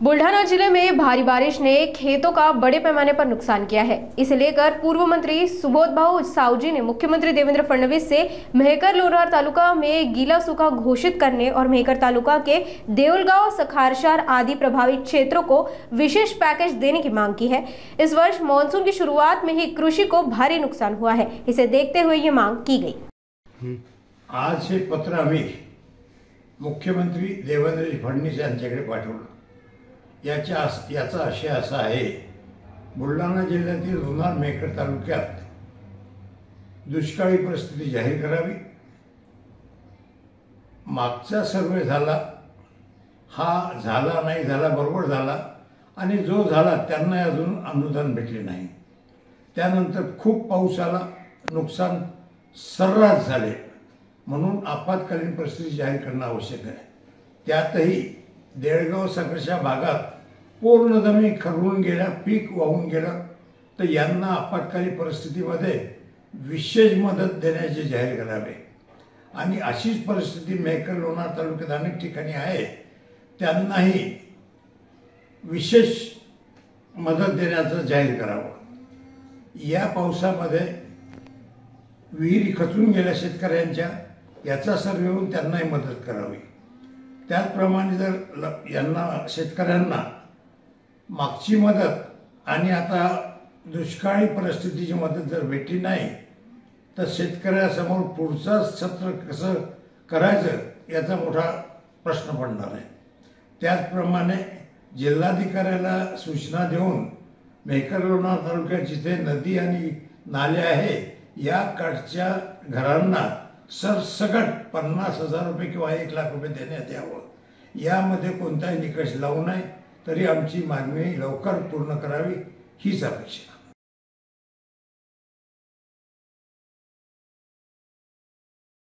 बुल्ढाना जिले में भारी बारिश ने खेतों का बड़े पैमाने पर नुकसान किया है। इसे लेकर पूर्व मंत्री सुबोधभाऊ सावजी ने मुख्यमंत्री देवेंद्र फडणवीस से मेहकर लोहार तालुका में गीला सूखा घोषित करने और मेहकर तालुका के देउलगांव, सखारशार आदि प्रभावित क्षेत्रों को विशेष पैकेज देने की मांग की है। इस वर्ष मानसून की शुरुआत में ही कृषि को भारी नुकसान हुआ है। इसे देखते हुए ये मांग की गई। आज हे पत्र आम्ही मुख्यमंत्री देवेंद्र फडणवीस यांच्याकडे पाठवलं। याचा आशय असा आहे, बुलढाणा जिल्ह्यातील लोणार मेहकर तालुक्यात दुष्काळी परिस्थिती जाहीर करावी। मागचा सर्वे झाला, हा झाला नाही झाला बरोबर झाला, आणि जो झाला त्यांना अजून अनुदान भेटले नाही। त्यानंतर खूप पाऊस आला, नुकसान सर्रास झाले, म्हणून आपत्कालीन परिस्थिती जाहीर करणं आवश्यक आहे। त्यातही देळगाव सखरशा भागात पूर्ण जमीन खरवून गेल्या, पीक वाहून गेलं, तर यांना आपत्कालीन परिस्थितीमध्ये विशेष मदत देण्याचे जाहीर करावे। आणि अशीच परिस्थिती मेहकर लोणार तालुक्यात अनेक ठिकाणी आहे, त्यांनाही विशेष मदत देण्याचं जाहीर करावं। या पावसामध्ये विहिरी खचून गेल्या शेतकऱ्यांच्या, याचा सर्वे होऊन त्यांनाही मदत करावी। त्याचप्रमाणे जर यांना शेतकऱ्यांना मागची मदत आणि आता दुष्काळी परिस्थितीची मदत जर भेटली नाही, तर शेतकऱ्यासमोर पुढचं सत्र कसं करायचं याचा मोठा प्रश्न पडणार आहे। त्याचप्रमाणे जिल्हाधिकाऱ्याला सूचना देऊन मेहकर लोणार तालुक्यात जिथे नदी आणि नाले आहे, या काठच्या घरांना सरसकट 50,000 रुपये किंवा 1 लाख रुपये देण्यात यावं। यामध्ये कोणताही निकष लावू नये, तरी आमची मागणी लवकर पूर्ण करावी हीच अपेक्षा।